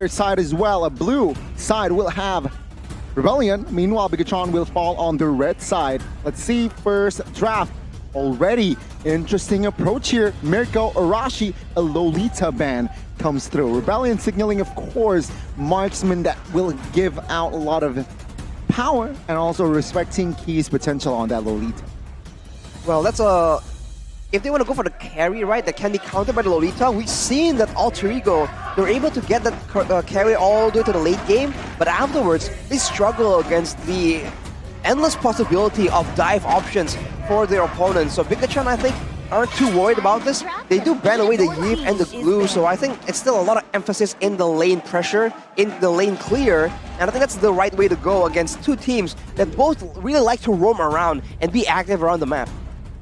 Side as well, a blue side will have Rebellion. Meanwhile, Bigatron will fall on the red side. Let's see first draft. Already interesting approach here. Mirko Arashi, a Lolita ban comes through. Rebellion signaling, of course, marksman that will give out a lot of power and also respecting Key's potential on that Lolita. Well, that's a... If they want to go for the carry, right, that can be countered by the Lolita, we've seen that Alter Ego, they're able to get that carry all the way to the late game, but afterwards, they struggle against the endless possibility of dive options for their opponents. So Bigatron, I think, aren't too worried about this. They do ban away the Yeep and the Glue, so I think it's still a lot of emphasis in the lane pressure, in the lane clear, and I think that's the right way to go against two teams that both really like to roam around and be active around the map.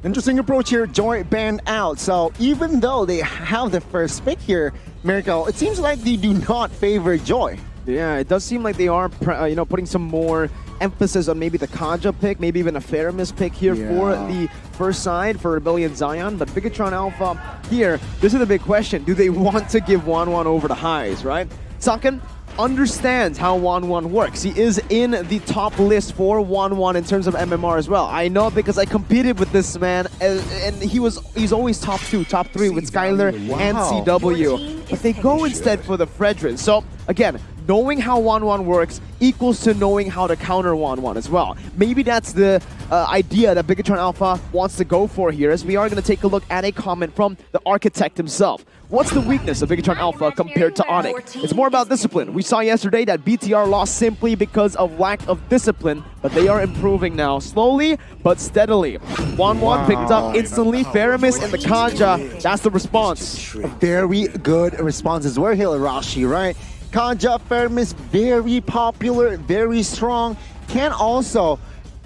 Interesting approach here, Joy banned out. So even though they have the first pick here, Mirko, it seems like they do not favor Joy. Yeah, it does seem like they are putting some more emphasis on maybe the Kaja pick, maybe even a Faramis pick here for the first side for Rebellion Zion. But Bigatron Alpha here, this is the big question. Do they want to give 1-1 over to Highs, right? Saken understands how 1-1 works. He is in the top list for 1-1 in terms of MMR as well. I know because I competed with this man, and he's always top 2, top 3 with Skylar and CW. But they go instead for the Fredrin. So again, knowing how 1-1 works equals to knowing how to counter 1-1 as well. Maybe that's the idea that Bigatron Alpha wants to go for here, as we are going to take a look at a comment from the architect himself. What's the weakness of Bigatron Alpha compared to Onyx? It's more about discipline. We saw yesterday that BTR lost simply because of lack of discipline, but they are improving now, slowly but steadily. 1-1 picked up instantly. Faramis and the Kaja, that's the response. A very good response as well here, Arashi, right? Kaja, Faramis, very popular, very strong. Can also,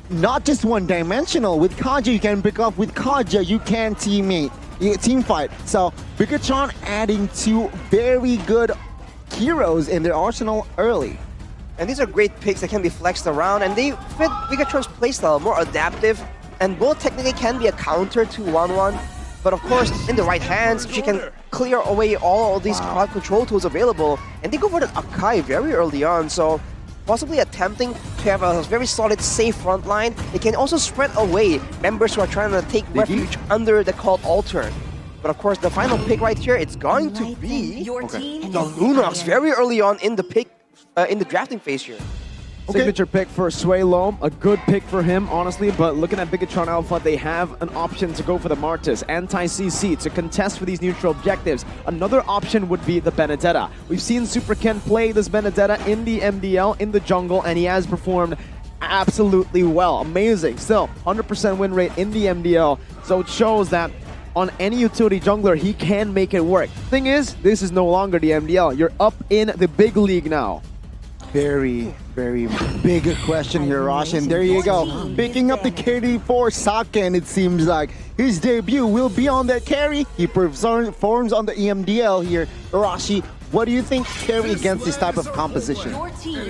not just one-dimensional. With Kaja, you can pick up. With Kaja, you can team fight. So Bigatron adding two very good heroes in their arsenal early. And these are great picks that can be flexed around, and they fit Bigatron's playstyle, more adaptive, and both technically can be a counter to 1-1. But of course, in the right hands, she can clear away all of these crowd control tools available, and they go for the Akai very early on, so possibly attempting to have a very solid, safe front line. They can also spread away members who are trying to take refuge under the called altar. But of course, the final pick right here, it's going to be the Lunox very early on in the pick, in the drafting phase here. Signature pick for Sway Loam, a good pick for him, honestly, but looking at Bigatron Alpha, they have an option to go for the Martis, anti-CC, to contest for these neutral objectives. Another option would be the Benedetta. We've seen Super Kenn play this Benedetta in the MDL, in the jungle, and he has performed absolutely well. Amazing. Still, 100% win rate in the MDL, so it shows that on any utility jungler, he can make it work. Thing is, this is no longer the MDL. You're up in the big league now. Very, very big question here, Rosh. And there you go. Picking up the KD for Saken, it seems like. His debut will be on that carry. He performs on the EMDL here. Arashi, what do you think carry against this type of composition?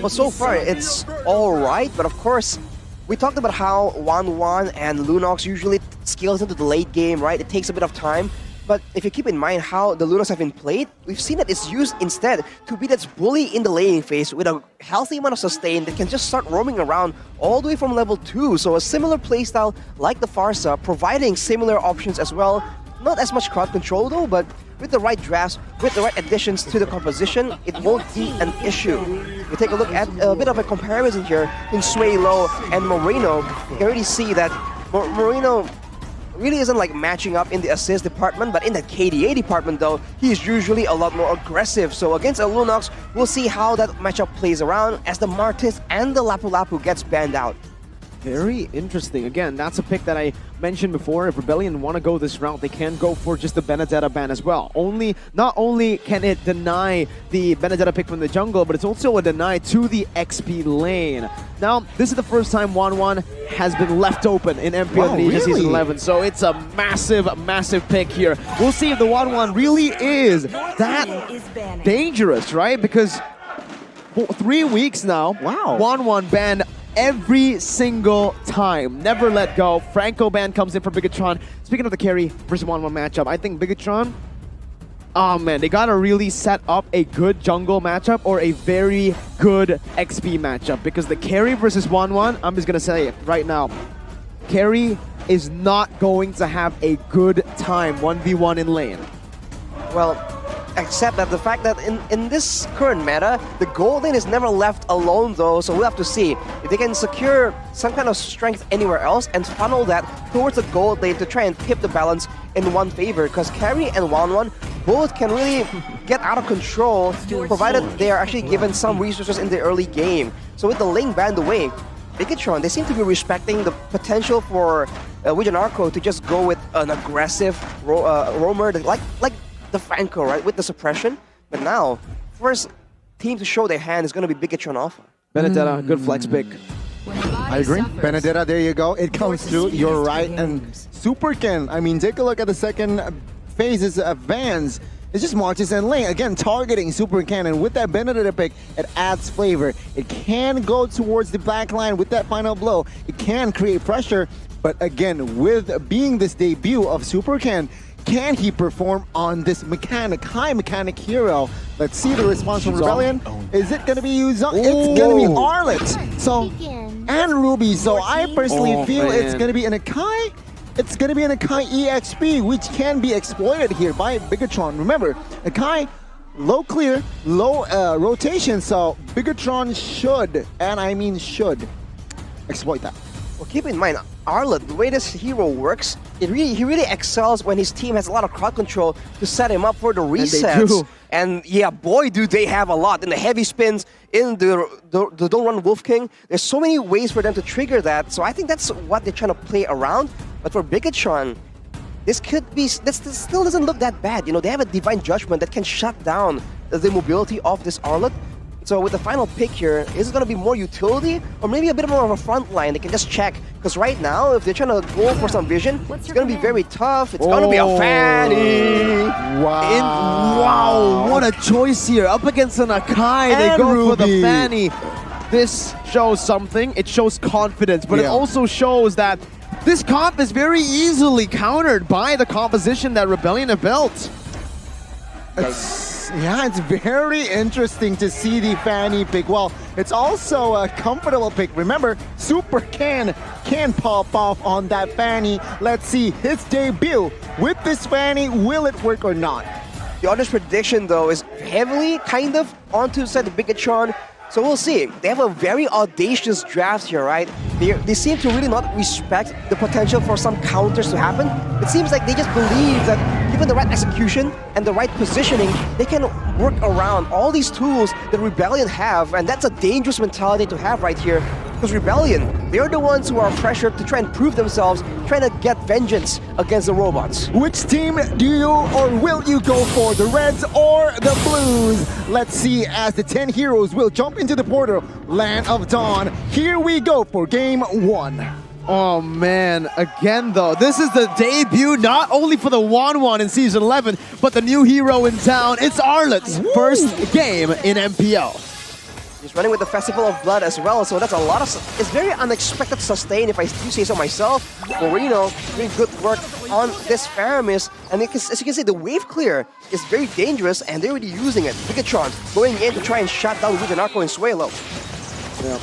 Well, so far, it's all right. But of course, we talked about how 1-1 and Lunox usually scales into the late game, right? It takes a bit of time. But if you keep in mind how the Lunox have been played, we've seen that it's used instead to be that bully in the laning phase with a healthy amount of sustain that can just start roaming around all the way from level 2. So a similar playstyle like the Farsa, providing similar options as well. Not as much crowd control though, but with the right drafts, with the right additions to the composition, it won't be an issue. We take a look at a bit of a comparison here in Sway Low and Moreno. You can already see that Moreno really isn't like matching up in the assist department, but in the KDA department though, he's usually a lot more aggressive. So against a Lunox, we'll see how that matchup plays around as the Martis and the Lapu Lapu gets banned out. Very interesting. Again, that's a pick that I mentioned before. If Rebellion want to go this route, they can go for just the Benedetta ban as well. Not only can it deny the Benedetta pick from the jungle, but it's also a deny to the XP lane. Now, this is the first time 1-1 has been left open in MPL Indonesia Season 11, so it's a massive, massive pick here. We'll see if the 1-1 really is that dangerous, right? Because for 3 weeks now, 1-1 banned every single time. Never let go. Franco Ban comes in for Bigatron. Speaking of the carry versus 1-1 matchup, I think Bigatron, oh man, they gotta really set up a good jungle matchup or a very good XP matchup, because the carry versus 1-1, I'm just gonna say it right now, carry is not going to have a good time 1v1 in lane. Well, except that the fact that in this current meta, the gold lane is never left alone though, so we'll have to see if they can secure some kind of strength anywhere else and funnel that towards the gold lane to try and tip the balance in one favor, because carry and 1-1 both can really get out of control provided they are actually given some resources in the early game. So with the lane banned away, Bigatron, they seem to be respecting the potential for Wijanarko to just go with an aggressive roamer, like the Franco, right, with the suppression. But now, first team to show their hand is going to be Bigatron Alpha. Benedetta, good flex pick. I agree. Benedetta, there you go. It comes through. You're right. And Super Kenn, I mean, take a look at the second phases of Vans. It's just marches and lane. Again, targeting Super Kenn. And with that Benedetta pick, it adds flavor. It can go towards the back line with that final blow. It can create pressure. But again, with being this debut of Super Kenn, can he perform on this high mechanic hero? Let's see the response from Rebellion. Is it going to be Yuzong? It's going to be Arlet. So, and Ruby. So I personally feel it's going to be an Akai. It's going to be an Akai EXP, which can be exploited here by Bigatron. Remember, Akai, low clear, low rotation. So Bigatron should, and I mean should, exploit that. Well, keep in mind, Arlet, the way this hero works, he really excels when his team has a lot of crowd control to set him up for the resets. And yeah, boy, do they have a lot. In the heavy spins, in the Don't Run Wolf King, there's so many ways for them to trigger that. So I think that's what they're trying to play around. But for Bigatron, this still doesn't look that bad. You know, they have a Divine Judgment that can shut down the mobility of this Arlet. So with the final pick here, is it going to be more utility or maybe a bit more of a front line? They can just check. Because right now, if they're trying to go for some vision, it's going to be very tough. It's going to be a Fanny. Wow. Wow, what a choice here. Up against an Akai, they go for the Fanny. This shows something. It shows confidence, but it also shows that this comp is very easily countered by the composition that Rebellion have built. Yeah, it's very interesting to see the Fanny pick. Well, it's also a comfortable pick. Remember, Super Kenn can pop off on that Fanny. Let's see his debut with this Fanny. Will it work or not? The honest prediction, though, is heavily kind of onto the side of Bigatron. So we'll see. They have a very audacious draft here, right? They seem to really not respect the potential for some counters to happen. It seems like they just believe that given the right execution and the right positioning, they can work around all these tools that Rebellion have, and that's a dangerous mentality to have right here. Because Rebellion, they're the ones who are pressured to try and prove themselves, trying to get vengeance against the robots. Which team do you or will you go for? The Reds or the Blues? Let's see as the 10 heroes will jump into the portal, Land of Dawn. Here we go for game 1. Oh man, again though, this is the debut not only for the 1-1 in Season 11, but the new hero in town. It's Arlet's first game in MPL. He's running with the Festival of Blood as well, so that's a lot of... It's very unexpected sustain, if I do say so myself. Moreno doing good work on this Faramis, and as you can see, the wave clear is very dangerous, and they're already using it. Bigatron going in to try and shut down Wijanarko and Suelo. Yeah.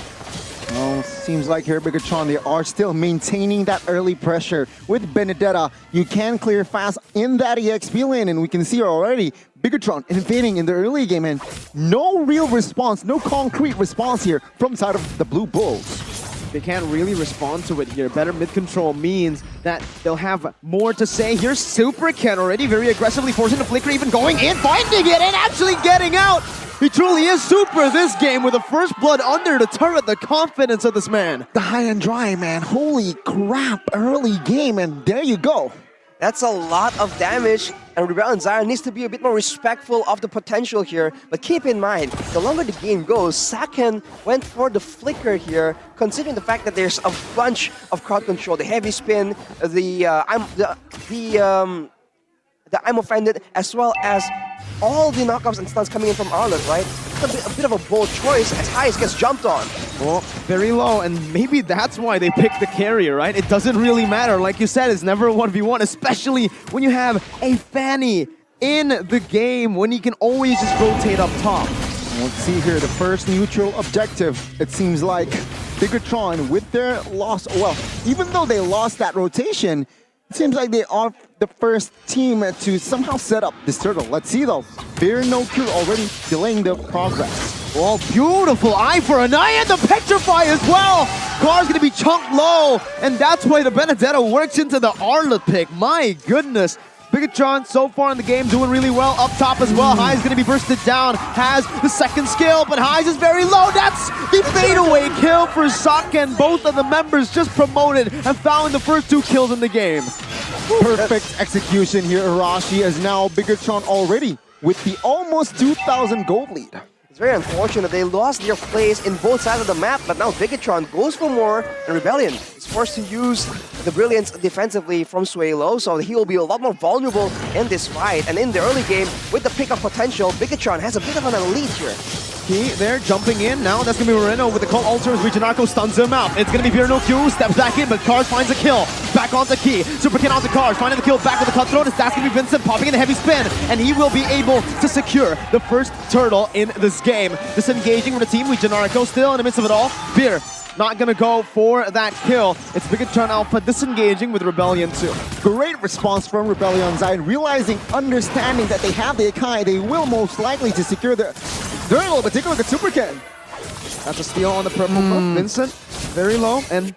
Well, seems like here Bigatron, they are still maintaining that early pressure. With Benedetta, you can clear fast in that EXP lane, and we can see already Bigatron invading in the early game, and no real response, no concrete response here from the side of the Blue Bulls. They can't really respond to it here. Better mid control means that they'll have more to say. Here's Super Kenn already very aggressively forcing the flicker, even going in, finding it, and actually getting out. He truly is super this game with the first blood under the turret, the confidence of this man. The high and dry, man. Holy crap, early game, and there you go. That's a lot of damage, and Rebellion Zion needs to be a bit more respectful of the potential here. But keep in mind, the longer the game goes, Saken went for the flicker here, considering the fact that there's a bunch of crowd control, the heavy spin, the I'm offended, as well as all the knockups and stuns coming in from Arlet, right? It's a bit of a bold choice as Highest gets jumped on. Well, very low, and maybe that's why they picked the carrier, right? It doesn't really matter. Like you said, it's never a 1v1, especially when you have a Fanny in the game, when you can always just rotate up top. Let's see here, the first neutral objective. It seems like Bigatron with their loss, well, even though they lost that rotation, it seems like they are the first team to somehow set up this turtle. Let's see though, Fear No Cure already delaying the progress. Well, beautiful eye for an eye and the Petrify as well. Car's gonna be chunked low, and that's why the Benedetta works into the Arla pick. My goodness. Bigatron so far in the game doing really well up top as well. High's gonna be bursted down, has the second skill, but High's is very low. That's the fadeaway kill for Saken. Both of the members just promoted and found the first 2 kills in the game. Perfect execution here, Arashi, as now Bigatron already with the almost 2,000 gold lead. It's very unfortunate they lost their place in both sides of the map, but now Bigatron goes for more, and Rebellion is forced to use the brilliance defensively from Suelo, so he will be a lot more vulnerable in this fight. And in the early game, with the pick of potential, Bigatron has a bit of an elite here. Key there, jumping in. Now that's going to be Moreno with the Cult Altar as Reginaco stuns him out. It's going to be Fear No Q, steps back in, but Cars finds a kill. Back onto Key. Super Ken onto Cars, finding the kill back with the cutthroat. That's going to be Vincent popping in the heavy spin, and he will be able to secure the first turtle in this game. Disengaging from the team, Reginaco still in the midst of it all. Beer not gonna go for that kill. It's Bigatron Alpha disengaging with Rebellion 2. Great response from Rebellion Zion, realizing, understanding that they have the Akai, they will most likely to secure the turtle, but take a look at Super Ken. That's a steal on the purple buff. Vincent, very low, and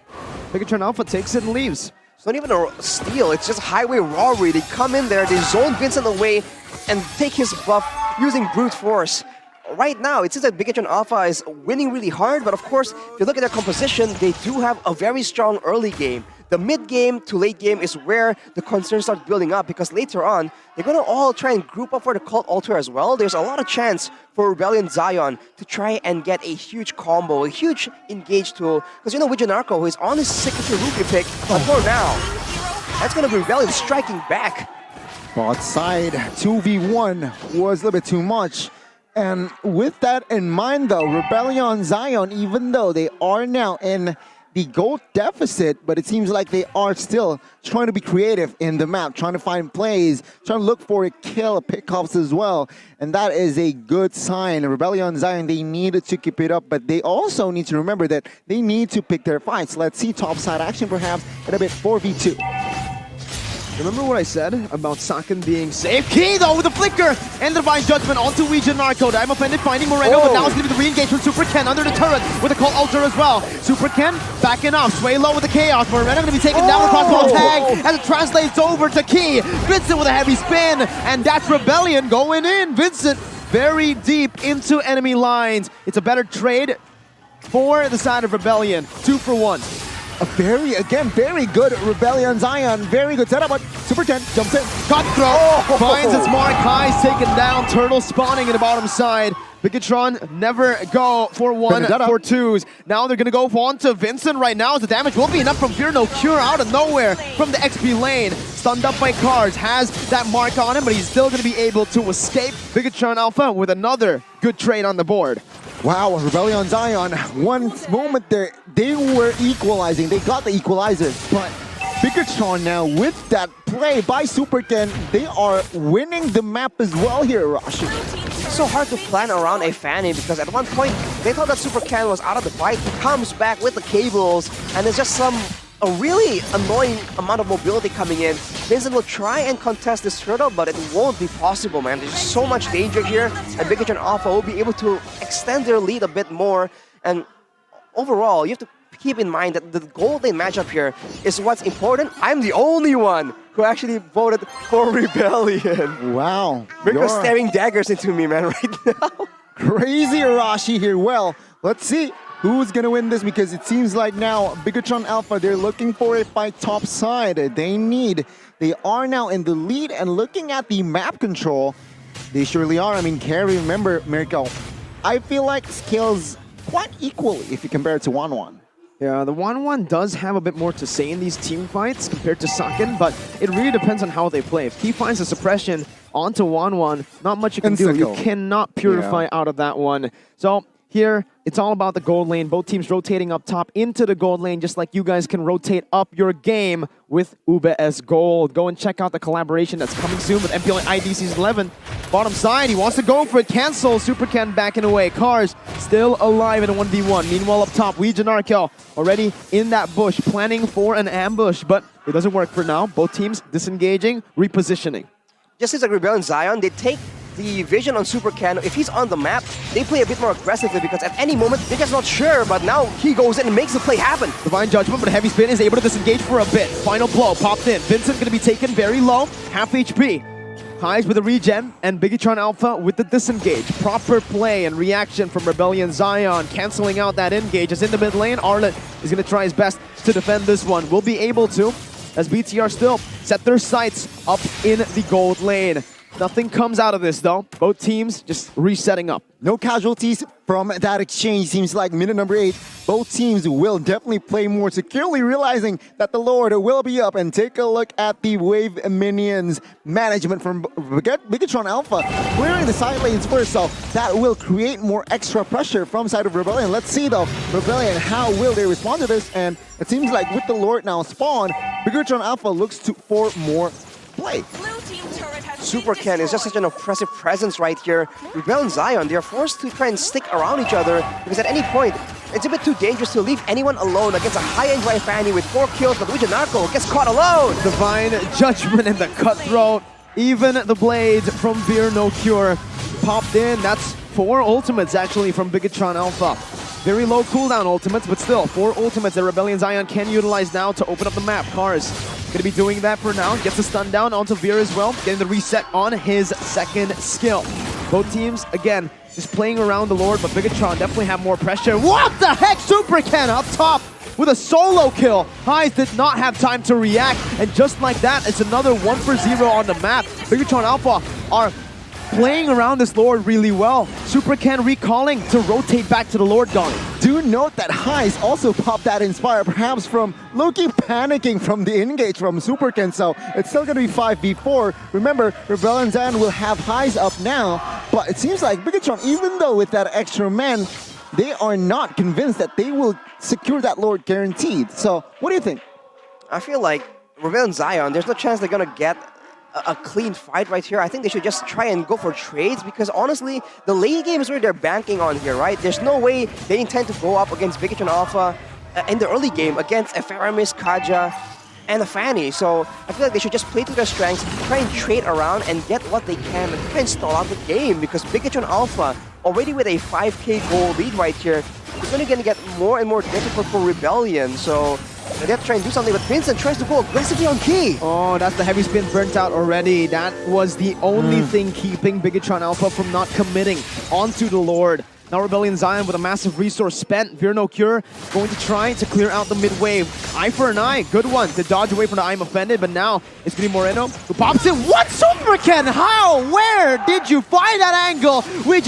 Bigatron Alpha takes it and leaves. It's not even a steal, it's just highway robbery. They come in there, they zone Vincent away and take his buff using brute force. Right now, it seems like Bigatron Alpha is winning really hard, but of course, if you look at their composition, they do have a very strong early game. The mid game to late game is where the concerns start building up, because later on, they're going to all try and group up for the Cult Altar as well. There's a lot of chance for Rebellion Zion to try and get a huge combo, a huge engage tool, because you know Reginaco, who is on his signature rookie pick, but for now, that's going to be Rebellion striking back. Bot side, 2v1 was a little bit too much. And with that in mind though, Rebellion Zion, even though they are now in the gold deficit, but it seems like they are still trying to be creative in the map, trying to find plays, trying to look for a kill, pickups as well. And that is a good sign. Rebellion Zion, they need to keep it up, but they also need to remember that they need to pick their fights. Let's see topside action perhaps in a bit 4v2. Remember what I said about Saken being safe? Key though with the flicker and the Divine Judgment onto Reginaco. I'm offended finding Moreno, but now it's going to be the re-engage from Super Ken under the turret with a Cult Altar as well. Super Ken backing up, sway low with the Chaos. Moreno going to be taken down across the whole tag as it translates over to Key. Vincent with a heavy spin, and that's Rebellion going in. Vincent very deep into enemy lines. It's a better trade for the side of Rebellion. 2 for 1. A very good Rebellion Zion. Very good setup, but Super Ken jumps in. Cutthroat finds its mark. High's taken down. Turtle spawning in the bottom side. Bigatron never go for 1 for 2s. Now they're going to go on to Vincent right now. The damage will be enough from Fear No Cure out of nowhere from the XP lane. Stunned up by Cars. Has that mark on him, but he's still going to be able to escape. Bigatron Alpha with another good trade on the board. Wow, Rebellion Zion, one moment there, they were equalizing. They got the equalizer, but Bigatron now with that play by Super Ken, they are winning the map as well here, Rashi. It's so hard to plan around a Fanny, because at one point, they thought that Super Ken was out of the fight. He comes back with the cables, and there's just a really annoying amount of mobility coming in. Vincent will try and contest this turtle, but it won't be possible, man. There's so much danger here, and Bigatron Alpha will be able to extend their lead a bit more. And overall, you have to keep in mind that the gold lane matchup here is what's important. I'm the only one who actually voted for Rebellion. Wow. Mirko's staring daggers into me, man, right now. Crazy Arashi here. Well, let's see who's going to win this, because it seems like now Bigatron Alpha, they're looking for a fight top side. They are now in the lead, and looking at the map control, they surely are. I mean, Carry, remember, Mirko, I feel like scales quite equally if you compare it to 1-1. Yeah, the 1-1 does have a bit more to say in these team fights compared to Saken, but it really depends on how they play. If he finds a suppression onto 1-1, not much you can do. You cannot purify out of that one. So Here, it's all about the gold lane. Both teams rotating up top into the gold lane, just like you guys can rotate up your game with UBS Gold. Go and check out the collaboration that's coming soon with MPL ID Season 11. Bottom side, he wants to go for it. Cancel. Super Kenn backing away. Cars still alive in a 1v1. Meanwhile, up top, Narco already in that bush, planning for an ambush, but it doesn't work for now. Both teams disengaging, repositioning. Just as like Rebellion Zion, they take the vision on Super Kenn. If he's on the map, they play a bit more aggressively because at any moment, they're just not sure, but now he goes in and makes the play happen. Divine Judgment, but a heavy spin is able to disengage for a bit. Final blow, popped in. Vincent gonna be taken very low, half HP. Highs with a regen, and Biggitron Alpha with the disengage. Proper play and reaction from Rebellion Zion, canceling out that engage. As in the mid lane, Arlet is gonna try his best to defend this one. Will be able to, as BTR still set their sights up in the gold lane. Nothing comes out of this though. Both teams just resetting up. No casualties from that exchange. Seems like minute number 8, both teams will definitely play more securely, realizing that the Lord will be up. And take a look at the wave minions management from Biggitron Alpha, clearing the side lanes first, so that will create more extra pressure from side of Rebellion. Let's see though, Rebellion, how will they respond to this? And it seems like with the Lord now spawned, Biggitron Alpha looks for more play. Super Kenn is just such an oppressive presence right here. Rebellion Zion, they're forced to try and stick around each other because at any point, it's a bit too dangerous to leave anyone alone against a high-end right Fanny with 4 kills, but Narco gets caught alone. Divine Judgment and the Cutthroat. Even the blades from Veer No Cure popped in. That's 4 ultimates actually from Biggitron Alpha. Very low cooldown ultimates, but still 4 ultimates that Rebellion Zion can utilize now to open up the map. Cars gonna be doing that for now. Gets a stun down onto Veer as well, getting the reset on his second skill. Both teams, again, just playing around the Lord, but Biggitron definitely have more pressure. What the heck? Super Kenn up top with a solo kill. Highs did not have time to react, and just like that, it's another 1 for 0 on the map. Biggitron Alpha are playing around this Lord really well. Super Kenn recalling to rotate back to the Lord gun. Do note that Highs also popped that Inspire, perhaps from Loki panicking from the engage from Super Kenn, so it's still going to be 5v4. Remember, Rebellion Zion will have Highs up now, but it seems like Biggitron, even though with that extra man, they are not convinced that they will secure that Lord guaranteed. So, what do you think? I feel like Rebellion Zion, there's no chance they're gonna get a clean fight right here. I think they should just try and go for trades because honestly, the late game is where they're banking on here, right? There's no way they intend to go up against Biggitron Alpha in the early game against a Faramis, Kaja, and a Fanny. So I feel like they should just play to their strengths, try and trade around and get what they can and try and stall out the game because Biggitron Alpha, already with a 5k goal lead right here, is only gonna get more and more difficult for Rebellion. So they have to try and do something, but Vincent tries to go aggressively on key. Oh, that's the heavy spin burnt out already. That was the only thing keeping Biggitron Alpha from not committing onto the Lord. Now Rebellion Zion with a massive resource spent. Veer No Cure going to try to clear out the mid wave. Eye for an eye, good one to dodge away from the I'm offended, but now it's going to be Moreno who pops in. What Super Kenn? How? Where did you find that angle?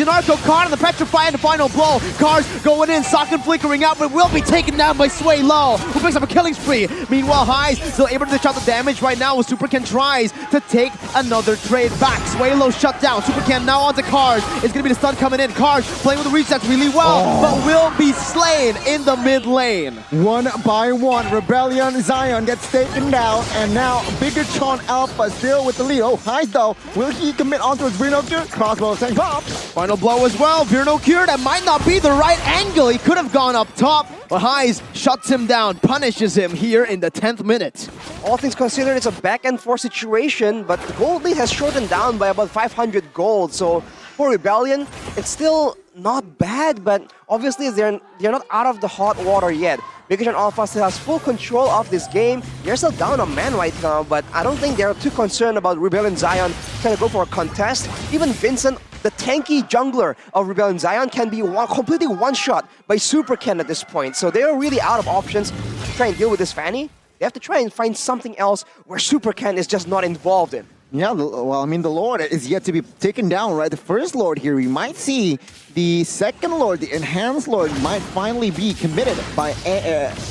Narco caught in the petrify and the final blow. Cars going in, Saken flickering out, but will be taken down by Sway Low, who picks up a killing spree. Meanwhile, Highs still able to dish out the damage right now as Super Kenn tries to take another trade back. Sway Low shut down. Super Kenn now onto Cars. It's going to be the stun coming in. Cars playing with the resets really well, but will be slain in the mid lane. 1 by 1, Rebellion Zion gets taken down, and now Biggitron Alpha still with the lead. Oh, Highs though, will he commit onto his Veer No Cure? Crossbow saying pop. Final blow as well. Veer No Cure, that might not be the right angle. He could have gone up top, but Highs shuts him down, punishes him here in the 10th minute. All things considered, it's a back and forth situation, but the gold lead has shortened down by about 500 gold. So for Rebellion, it's still not bad, but obviously they're not out of the hot water yet. Biggitron Alpha still has full control of this game. They're still down a man right now, but I don't think they're too concerned about Rebellion Zion trying to go for a contest. Even Vincent, the tanky jungler of Rebellion Zion, can be completely one-shot by Super Kenn at this point. So they're really out of options to try and deal with this Fanny. They have to try and find something else where Super Kenn is just not involved in. Yeah, well, I mean, the Lord is yet to be taken down, right? The first Lord here, we might see the second Lord, the Enhanced Lord, might finally be committed by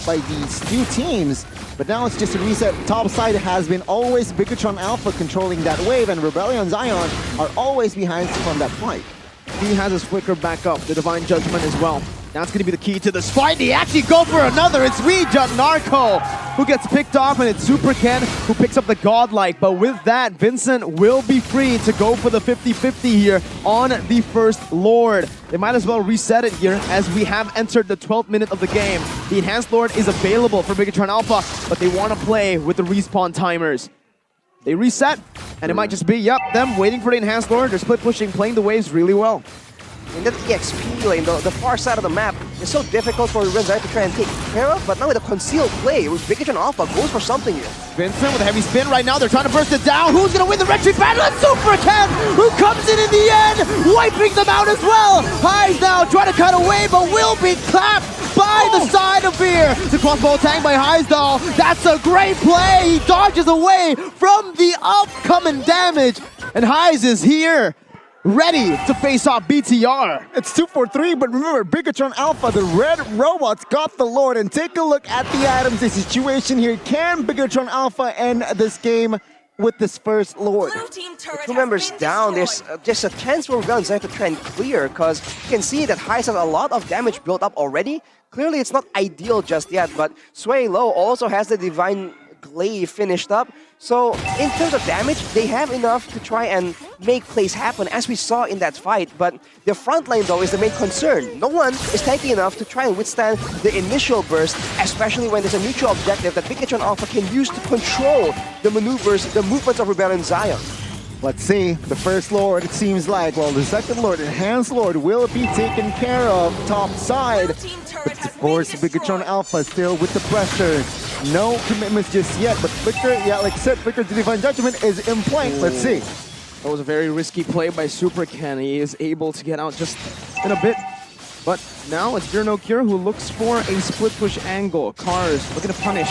these two teams. But now it's just a reset. Top side has been always Biggitron Alpha controlling that wave, and Rebellion Zion are always behind from that fight. he has his flicker back up, the Divine Judgment as well. That's going to be the key to this fight. They actually go for another. It's Weejun Narco who gets picked off, and it's Super Kenn who picks up the Godlike. But with that, Vincent will be free to go for the 50-50 here on the First Lord. They might as well reset it here as we have entered the 12th minute of the game. The Enhanced Lord is available for Bigatron Alpha, but they want to play with the respawn timers. They reset, and it might just be, yep, them waiting for the Enhanced Lord. They're split pushing, playing the waves really well. In that EXP lane, the far side of the map is so difficult for Rebellion Zion to try and take care of, but now with a concealed play, with Bigatron Alpha goes for something here. Vincent with a heavy spin right now, they're trying to burst it down. Who's going to win the retreat battle? It's Super Kenn, who comes in the end, wiping them out as well. Highs now trying to cut away, but will be clapped by the side of Fear. The crossbow tank by Highs though, that's a great play. He dodges away from the upcoming damage, and Highs is here, ready to face off BTR. It's 2-4-3, but remember, Bigatron Alpha, the red robots got the Lord, and take a look at the items, the situation here. Can Bigatron Alpha end this game with this First Lord? Two members down, there's just a chance for Rebellion Zion to try and clear, because you can see that Highs has a lot of damage built up already. Clearly it's not ideal just yet, but Sway Low also has the Divine Glaive finished up. So in terms of damage, they have enough to try and make plays happen, as we saw in that fight. But the front line, though, is the main concern. No one is tanky enough to try and withstand the initial burst, especially when there's a mutual objective that Bigatron Alpha can use to control the maneuvers, the movements of Rebellion Zion. Let's see, the First Lord, it seems like, well, the Second Lord, Enhanced Lord, will be taken care of top side. But of course, Bigatron Alpha still with the pressure. No commitments just yet, but Flicker, yeah, like I said, Flicker's Divine Judgment is in play. Let's see. That was a very risky play by Super Kenn. He is able to get out just in a bit. But now it's Fear No Cure who looks for a split push angle. Cars looking to punish.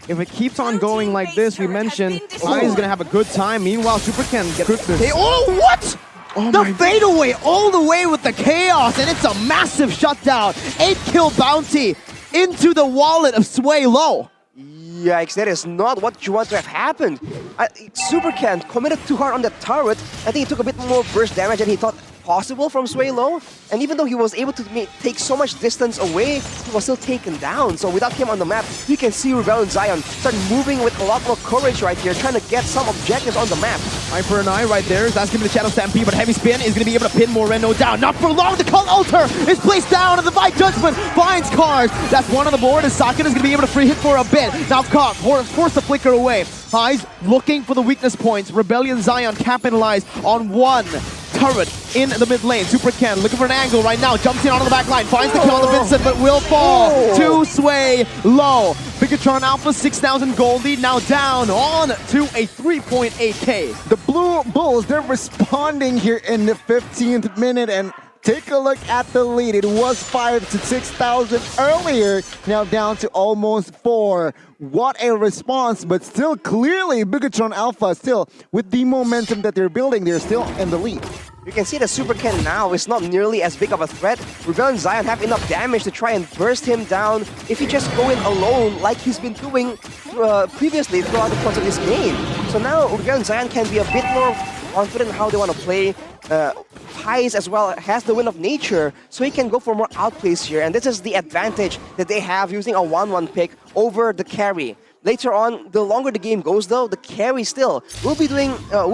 If it keeps on going like this, we mentioned Highs is going to have a good time. Meanwhile, Super Kenn gets this. Oh, what? Oh the fadeaway all the way with the chaos, and it's a massive shutdown. 8-kill bounty into the wallet of Sway Low. Yikes, that is not what you want to have happened. Super Kenn committed too hard on the turret. I think he took a bit more burst damage than he thought possible from Sway Low. And even though he was able to take so much distance away, he was still taken down. So without him on the map, you can see Rebellion Zion start moving with a lot more courage right here, trying to get some objectives on the map. Eye for an eye right there. That's giving the Shadow Stampede, but Heavy Spin is going to be able to pin Moreno down. Not for long. The Cult Altar is placed down, and the Divine Judgment finds Cars. That's one on the board, and Saken is going to be able to free hit for a bit. Now Cock forced the flicker away. Highs looking for the weakness points. Rebellion Zion capitalized on one turret in the mid lane. Super Kenn looking for an angle right now. Jumps in onto the back line. Finds the kill on the Vincent, but will fall to Sway Low. Bigatron Alpha 6,000 gold lead now down on to a 3.8k. The Blue Bulls, they're responding here in the 15th minute, and take a look at the lead. It was 5 to 6,000 earlier, now down to almost 4. What a response, but still clearly Bigatron Alpha still with the momentum that they're building, they're still in the lead. You can see that Super Kenn now is not nearly as big of a threat. Rebellion Zion have enough damage to try and burst him down if he just go in alone like he's been doing previously throughout the course of this game. So now Rebellion Zion can be a bit more confident in how they want to play. Highs as well has the win of nature, so he can go for more outplays here, and this is the advantage that they have using a 1-1 pick over the carry. Later on, the longer the game goes though, the carry still will be doing a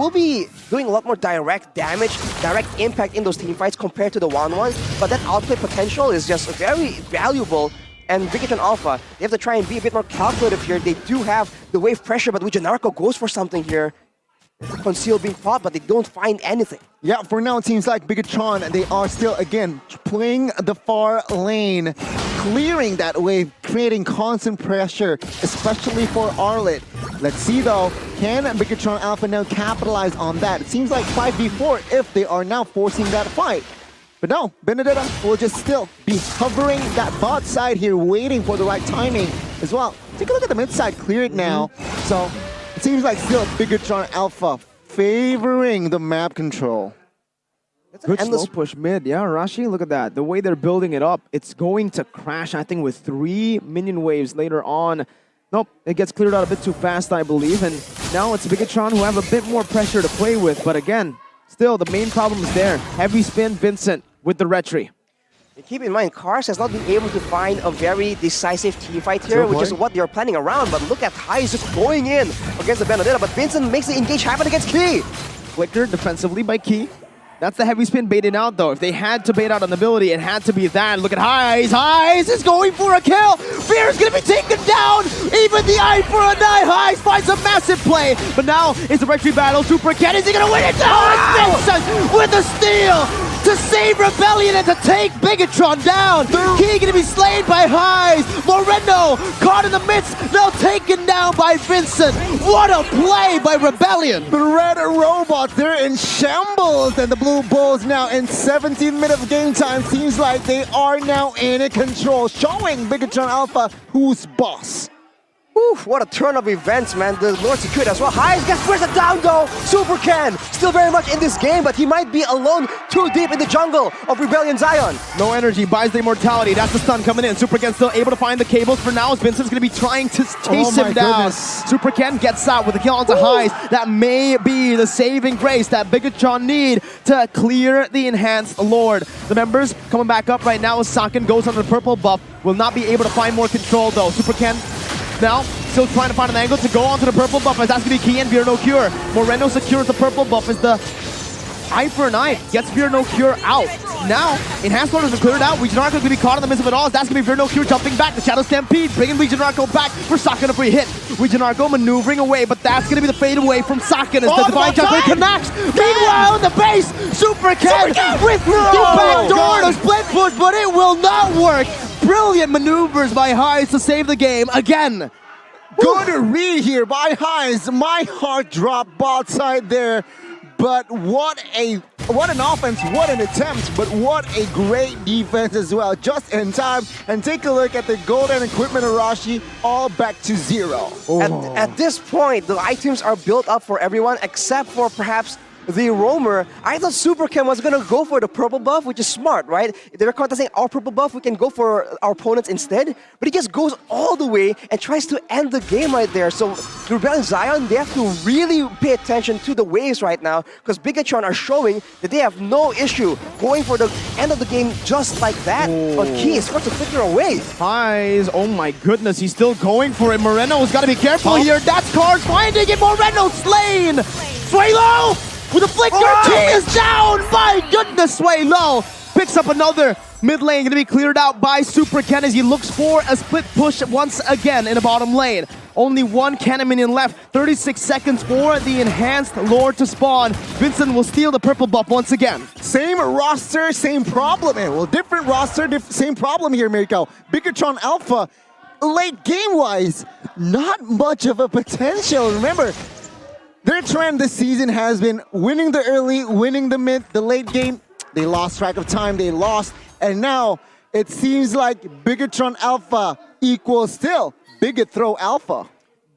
lot more direct damage, direct impact in those team fights compared to the 1-1, but that outplay potential is just very valuable. And Bigatron Alpha, they have to try and be a bit more calculative here. They do have the wave pressure, but Weejun Narco goes for something here. Conceal being fought, but they don't find anything. Yeah, for now it seems like Bigatron, they are still again playing the far lane, clearing that wave, creating constant pressure, especially for Arlet. Let's see though, can Bigatron Alpha now capitalize on that? It seems like 5v4 if they are now forcing that fight. But no, Benedetta will just still be hovering that bot side here, waiting for the right timing as well. Take a look at the mid side cleared now. So it seems like still Bigatron Alpha favoring the map control. Good slow push mid, yeah, Rashi, look at that. The way they're building it up, it's going to crash, I think, with 3 minion waves later on. Nope, it gets cleared out a bit too fast, I believe, and now it's Bigatron who have a bit more pressure to play with, but again, Still, the main problem is there. Heavy spin, Vincent with the retry. Keep in mind, Cars has not been able to find a very decisive teamfight here, which is what they're planning around. But look at Hais just going in against the Benedetta, but Vincent makes the engage happen against Key. Flicker defensively by Key. That's the heavy spin baited out, though. If they had to bait out an ability, it had to be that. Look at Hais. Hais is going for a kill. Fear is going to be taken down. Even the eye for a night. Hais finds a massive play. But now it's a retry battle. Super Kenn, is he going to win it? No, it's Vincent with a steal to save Rebellion and to take Bigatron down. Key going to be slain by Hais. Moreno caught in the midst, now taken down by Vincent. What a play by Rebellion. The red robots, they're in shambles, and the blue bulls now in 17 minutes of game time. Seems like they are now in control, showing Bigatron Alpha who's boss. Oof, what a turn of events, man. The Lord secured as well. Hais gets pressed down though. Super Kenn still very much in this game, but he might be alone too deep in the jungle of Rebellion Zion. No energy, buys the immortality. That's the stun coming in. Super Kenn still able to find the cables for now. Vincent's going to be trying to chase him down. Super Kenn gets out with a kill onto Hais. That may be the saving grace that Bigatron need to clear the enhanced Lord. The members coming back up right now as Saken goes under the purple buff. Will not be able to find more control though. Super Kenn now still trying to find an angle to go onto the purple buff, as that's going to be Key and Fear No Cure. Moreno secures the purple buff as the eye for an eye gets Fear No Cure out. Now, Enhanced Lord has been cleared out. Region Arco is going to be caught in the midst of it all. As that's going to be Fear No Cure jumping back. The Shadow Stampede bringing Region Arco back for Saken to free hit. Region Arco maneuvering away, but that's going to be the fade away from Saken as the Divine Judgment connects. Meanwhile, in the base, Super Kenn with the back door to split push, but it will not work. Brilliant maneuvers by Hais to save the game again. Good read here by Hais. My heart dropped bot side there. But what an offense, what an attempt, but what a great defense as well. Just in time. And take a look at the golden equipment Arashi, all back to zero. At this point, the items are built up for everyone except for perhaps the roamer. I thought Super Kenn was gonna go for the purple buff, which is smart, right? If they were contesting our purple buff, we can go for our opponents instead. But he just goes all the way and tries to end the game right there. So the Rebellion Zion, they have to really pay attention to the waves right now, because Bigatron are showing that they have no issue going for the end of the game just like that. But Key is supposed to flicker away. Hais, oh my goodness, he's still going for it. Moreno's got to be careful here. That's Cars finding it. Moreno slain. Sway low with a flicker. Key is down. My goodness, Sway low picks up another. Mid lane going to be cleared out by Super Kenn as he looks for a split push once again in the bottom lane. Only one cannon minion left. 36 seconds for the enhanced Lord to spawn. Vincent will steal the purple buff once again. Same roster, same problem. Well, different roster, same problem here, Mirko. Bigatron Alpha, late game-wise, not much of a potential. Remember, their trend this season has been winning the early, winning the mid, the late game. They lost track of time, they lost. And now, it seems like Bigatron Alpha equals still Bigathrow Alpha.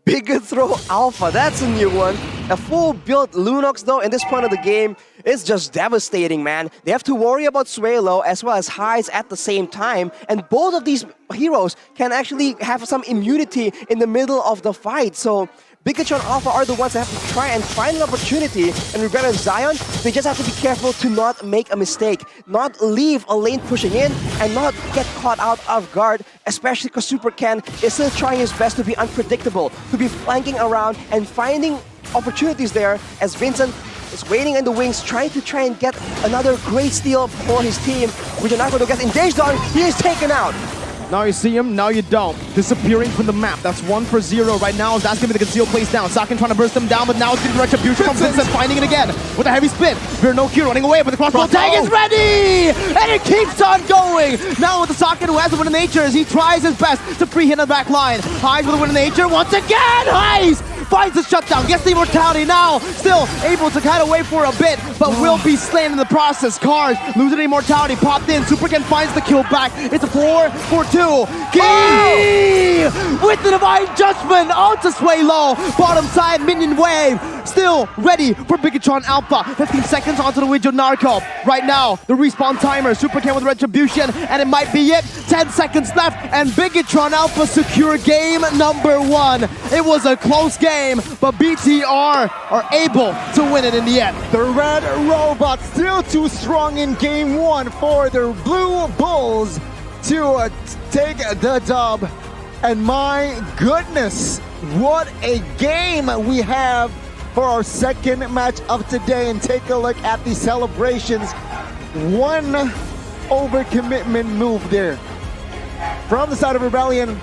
Bigathrow Alpha, that's a new one. A full built Lunox though in this point of the game is just devastating, man. They have to worry about Swalo as well as Hais at the same time, and both of these heroes can actually have some immunity in the middle of the fight. So Bigatron Alpha are the ones that have to try and find an opportunity, and Rebellion Zion, they just have to be careful to not make a mistake, not leave a lane pushing in, and not get caught out of guard, especially because Super Kenn is still trying his best to be unpredictable, to be flanking around and finding opportunities there, as Vincent is waiting in the wings, trying and get another great steal for his team, which Anako gets engaged on. He is taken out. Now you see him, now you don't. Disappearing from the map. That's 1 for 0 right now. That's going to be the concealed place down. Saken trying to burst him down, but now it's going to retribution from Vincent, finding it again with a heavy spin. Fear No Cure running away, but the crossbow tag is ready! And it keeps on going! Now with the Saken who has the win of nature as he tries his best to free hit the back line. Hais with the win of nature once again! Hais finds the shutdown, gets the immortality now, still able to kind of wait for a bit, but will be slain in the process. Cars losing the immortality, popped in. Super Kenn finds the kill back. It's a 4 for 2. Key with the Divine Judgment onto Sway low. Bottom side minion wave. Still ready for Bigatron Alpha. 15 seconds onto the Widget Narco. Right now, the respawn timer. Super Kenn with Retribution, and it might be it. 10 seconds left, and Bigatron Alpha secure game number 1. It was a close game. game, but BTR are able to win it in the end. The red robot still too strong in game one for the blue bulls to take the dub. And my goodness, what a game we have for our second match of today. And take a look at the celebrations. One overcommitment move there from the side of Rebellion.